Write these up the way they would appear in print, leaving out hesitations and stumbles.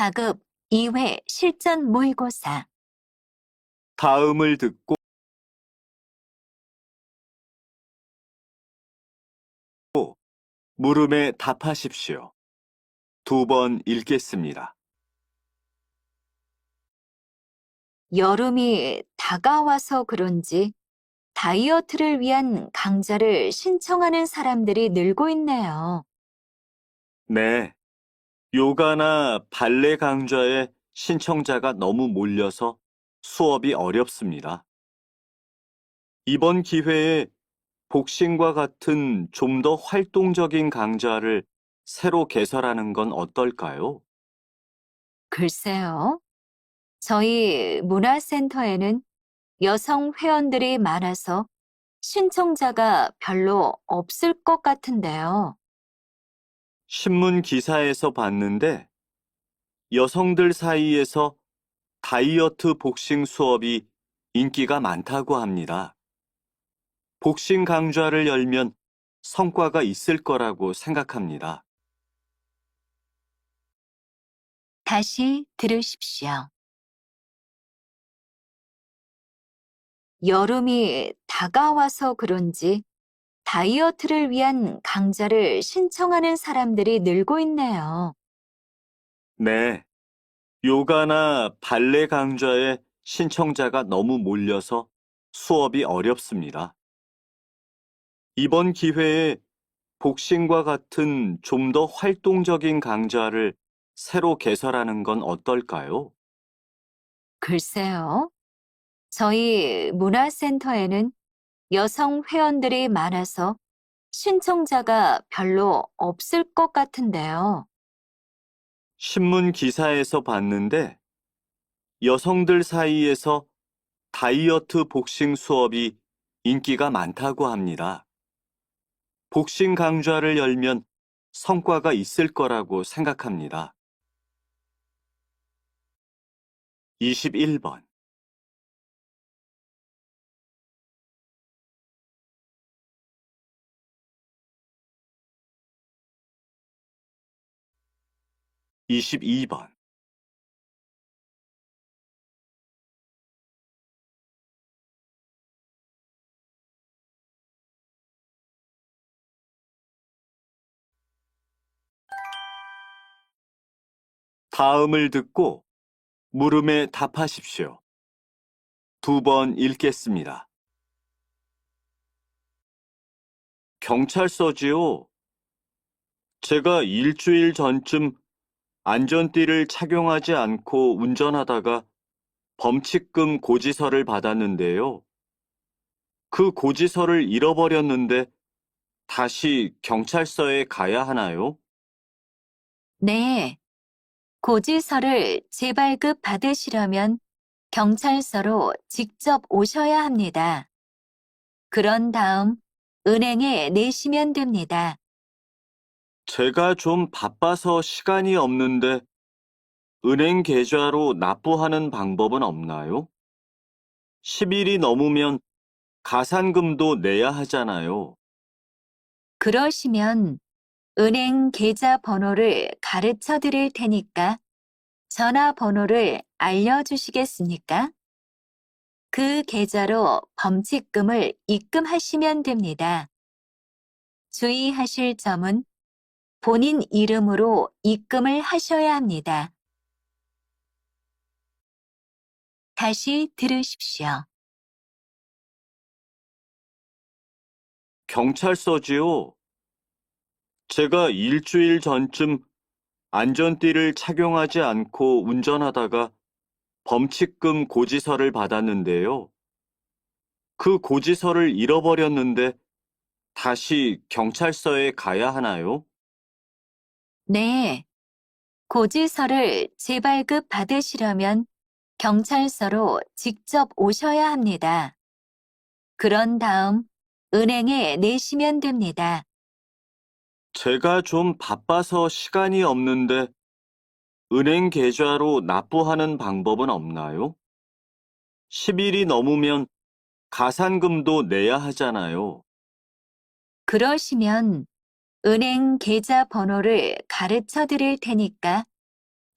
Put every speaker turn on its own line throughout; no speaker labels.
4급 2회 실전 모의고사.
다음을 듣고 물음에 답하십시오. 2번 읽겠습니다.
여름이 다가와서 그런지 다이어트를 위한 강좌를 신청하는 사람들이 늘고 있네요.
네, 요가나 발레 강좌에 신청자가 너무 몰려서 수업이 어렵습니다. 이번 기회에 복싱과 같은 좀 더 활동적인 강좌를 새로 개설하는 건 어떨까요?
글쎄요. 저희 문화센터에는 여성 회원들이 많아서 신청자가 별로 없을 것 같은데요.
신문 기사에서 봤는데 여성들 사이에서 다이어트 복싱 수업이 인기가 많다고 합니다. 복싱 강좌를 열면 성과가 있을 거라고 생각합니다.
다시 들으십시오. 여름이 다가와서 그런지 다이어트를 위한 강좌를 신청하는 사람들이 늘고 있네요.
네, 요가나 발레 강좌에 신청자가 너무 몰려서 수업이 어렵습니다. 이번 기회에 복싱과 같은 좀 더 활동적인 강좌를 새로 개설하는 건 어떨까요?
글쎄요. 저희 문화센터에는 여성 회원들이 많아서 신청자가 별로 없을 것 같은데요.
신문 기사에서 봤는데 여성들 사이에서 다이어트 복싱 수업이 인기가 많다고 합니다. 복싱 강좌를 열면 성과가 있을 거라고 생각합니다. 21번. 이십이 번 다음을 듣고 물음에 답하십시오. 2번 읽겠습니다. 경찰서지요. 제가 일주일 전쯤 안전띠를 착용하지 않고 운전하다가 범칙금 고지서를 받았는데요. 그 고지서를 잃어버렸는데 다시 경찰서에 가야 하나요?
네. 고지서를 재발급 받으시려면 경찰서로 직접 오셔야 합니다. 그런 다음 은행에 내시면 됩니다.
제가 좀 바빠서 시간이 없는데 은행 계좌로 납부하는 방법은 없나요? 10일이 넘으면 가산금도 내야 하잖아요.
그러시면 은행 계좌 번호를 가르쳐 드릴 테니까 전화번호를 알려주시겠습니까? 그 계좌로 범칙금을 입금하시면 됩니다. 주의하실 점은 본인 이름으로 입금을 하셔야 합니다. 다시 들으십시오.
경찰서지요. 제가 일주일 전쯤 안전띠를 착용하지 않고 운전하다가 범칙금 고지서를 받았는데요. 그 고지서를 잃어버렸는데 다시 경찰서에 가야 하나요?
네. 고지서를 재발급 받으시려면 경찰서로 직접 오셔야 합니다. 그런 다음 은행에 내시면 됩니다.
제가 좀 바빠서 시간이 없는데 은행 계좌로 납부하는 방법은 없나요? 10일이 넘으면 가산금도 내야 하잖아요.
그러시면 은행 계좌 번호를 가르쳐 드릴 테니까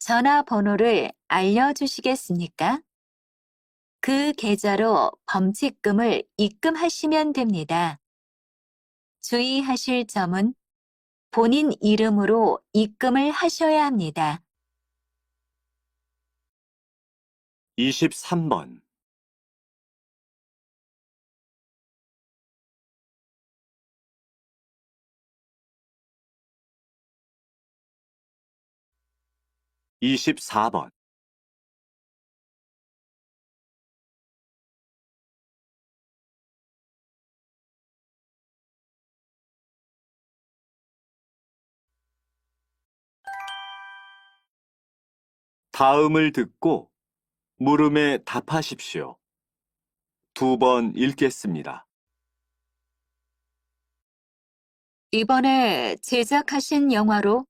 전화번호를 알려주시겠습니까? 그 계좌로 범칙금을 입금하시면 됩니다. 주의하실 점은 본인 이름으로 입금을 하셔야 합니다.
23번. 24번. 다음을 듣고 물음에 답하십시오. 2번 읽겠습니다.
이번에 제작하신 영화로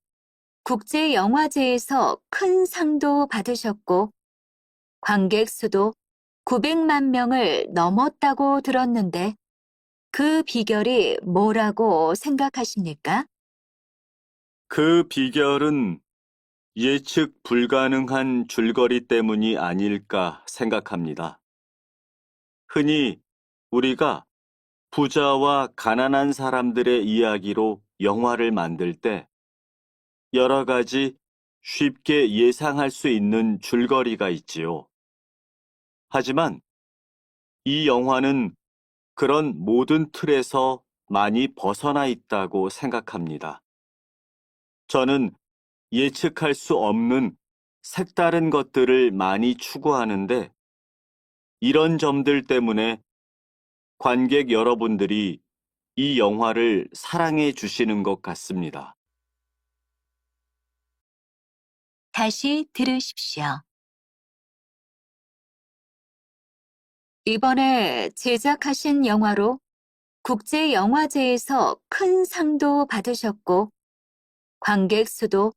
국제영화제에서 큰 상도 받으셨고 관객 수도 900만 명을 넘었다고 들었는데 그 비결이 뭐라고 생각하십니까?
그 비결은 예측 불가능한 줄거리 때문이 아닐까 생각합니다. 흔히 우리가 부자와 가난한 사람들의 이야기로 영화를 만들 때 여러 가지 쉽게 예상할 수 있는 줄거리가 있지요. 하지만 이 영화는 그런 모든 틀에서 많이 벗어나 있다고 생각합니다. 저는 예측할 수 없는 색다른 것들을 많이 추구하는데 이런 점들 때문에 관객 여러분들이 이 영화를 사랑해 주시는 것 같습니다.
다시 들으십시오. 이번에 제작하신 영화로 국제영화제에서 큰 상도 받으셨고 관객 수도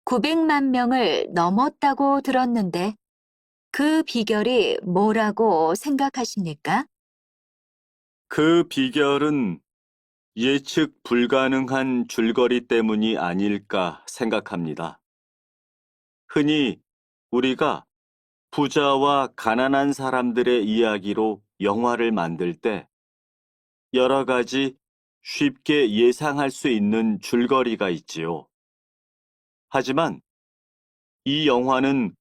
900만 명을 넘었다고 들었는데 그 비결이 뭐라고 생각하십니까?
그 비결은 예측 불가능한 줄거리 때문이 아닐까 생각합니다. 흔히 우리가 부자와 가난한 사람들의 이야기로 영화를 만들 때 여러 가지 쉽게 예상할 수 있는 줄거리가 있지요. 하지만 이 영화는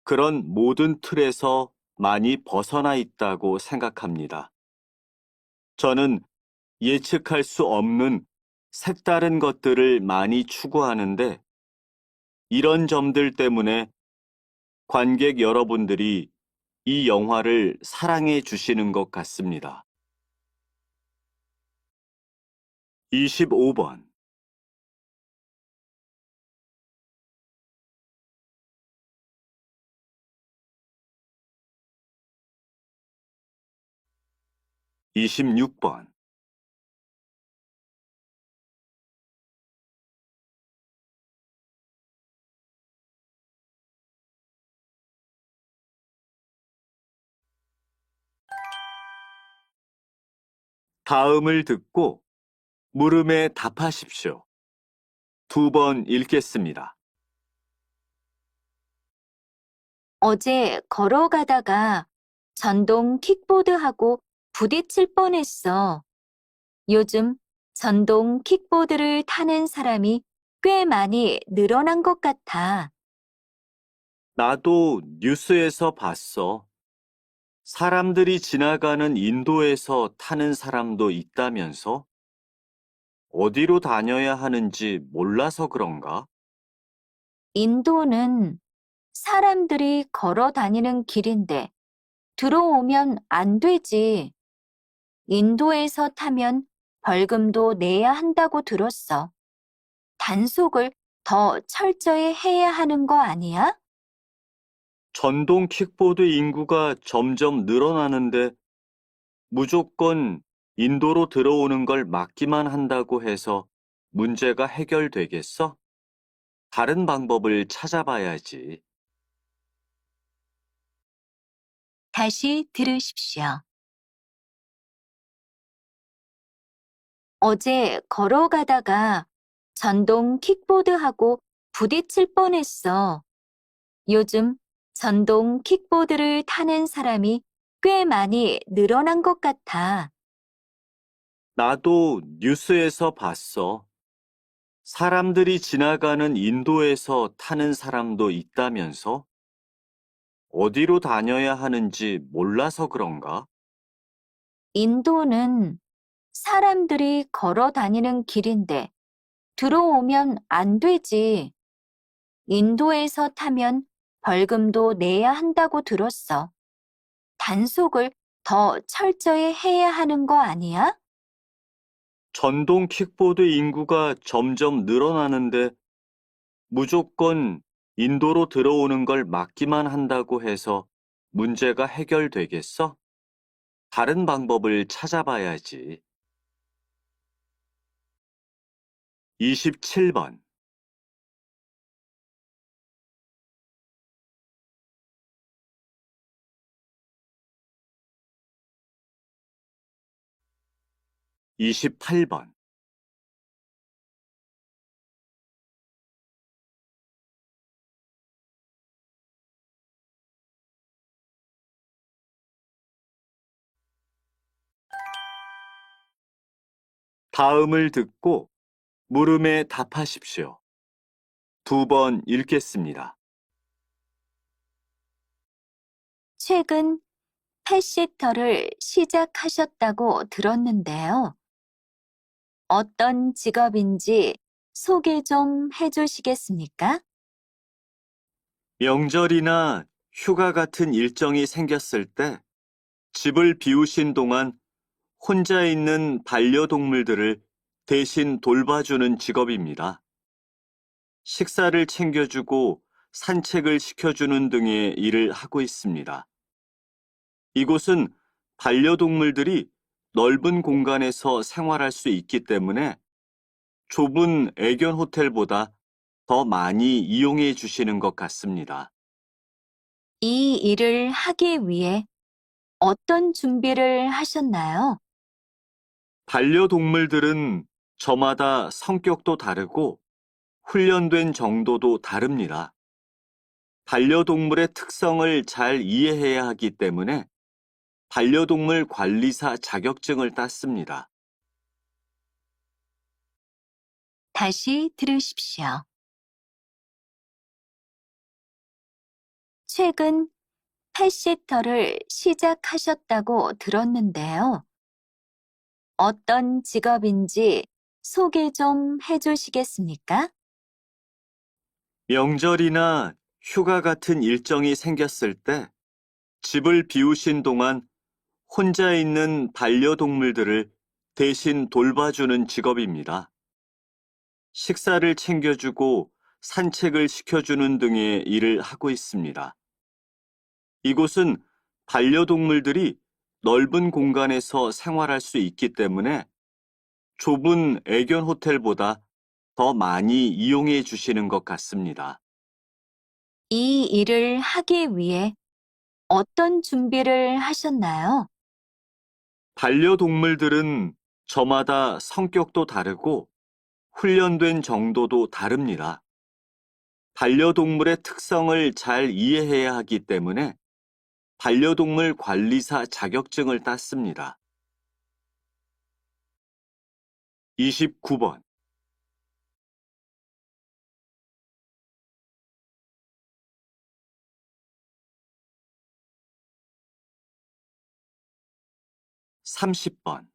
그런 모든 틀에서 많이 벗어나 있다고 생각합니다. 저는 예측할 수 없는 색다른 것들을 많이 추구하는데 이런 점들 때문에 관객 여러분들이 이 영화를 사랑해 주시는 것 같습니다. 25번. 26번. 다음을 듣고 물음에 답하십시오. 2번 읽겠습니다.
어제 걸어가다가 전동 킥보드하고 부딪힐 뻔했어. 요즘 전동 킥보드를 타는 사람이 꽤 많이 늘어난 것 같아.
나도 뉴스에서 봤어. 사람들이 지나가는 인도에서 타는 사람도 있다면서? 어디로 다녀야 하는지 몰라서 그런가?
인도는 사람들이 걸어 다니는 길인데 들어오면 안 되지. 인도에서 타면 벌금도 내야 한다고 들었어. 단속을 더 철저히 해야 하는 거 아니야?
전동 킥보드 인구가 점점 늘어나는데 무조건 인도로 들어오는 걸 막기만 한다고 해서 문제가 해결되겠어? 다른 방법을 찾아봐야지.
다시 들으십시오. 어제 걸어가다가 전동 킥보드하고 부딪힐 뻔했어. 요즘 전동 킥보드를 타는 사람이 꽤 많이 늘어난 것 같아.
나도 뉴스에서 봤어. 사람들이 지나가는 인도에서 타는 사람도 있다면서? 어디로 다녀야 하는지 몰라서 그런가?
인도는 사람들이 걸어 다니는 길인데 들어오면 안 되지. 인도에서 타면 벌금도 내야 한다고 들었어. 단속을 더 철저히 해야 하는 거 아니야?
전동 킥보드 인구가 점점 늘어나는데 무조건 인도로 들어오는 걸 막기만 한다고 해서 문제가 해결되겠어? 다른 방법을 찾아봐야지. 27번. 28번. 다음을 듣고 물음에 답하십시오. 두 번 읽겠습니다.
최근 펫시터를 시작하셨다고 들었는데요. 어떤 직업인지 소개 좀 해주시겠습니까?
명절이나 휴가 같은 일정이 생겼을 때 집을 비우신 동안 혼자 있는 반려동물들을 대신 돌봐주는 직업입니다. 식사를 챙겨주고 산책을 시켜주는 등의 일을 하고 있습니다. 이곳은 반려동물들이 넓은 공간에서 생활할 수 있기 때문에 좁은 애견 호텔보다 더 많이 이용해 주시는 것 같습니다.
이 일을 하기 위해 어떤 준비를 하셨나요?
반려동물들은 저마다 성격도 다르고 훈련된 정도도 다릅니다. 반려동물의 특성을 잘 이해해야 하기 때문에 반려동물 관리사 자격증을 땄습니다.
다시 들으십시오. 최근 펫시터를 시작하셨다고 들었는데요. 어떤 직업인지 소개 좀 해주시겠습니까?
명절이나 휴가 같은 일정이 생겼을 때 집을 비우신 동안 혼자 있는 반려동물들을 대신 돌봐주는 직업입니다. 식사를 챙겨주고 산책을 시켜주는 등의 일을 하고 있습니다. 이곳은 반려동물들이 넓은 공간에서 생활할 수 있기 때문에 좁은 애견 호텔보다 더 많이 이용해 주시는 것 같습니다.
이 일을 하기 위해 어떤 준비를 하셨나요?
반려동물들은 저마다 성격도 다르고 훈련된 정도도 다릅니다. 반려동물의 특성을 잘 이해해야 하기 때문에 반려동물 관리사 자격증을 땄습니다. 29번. 30번.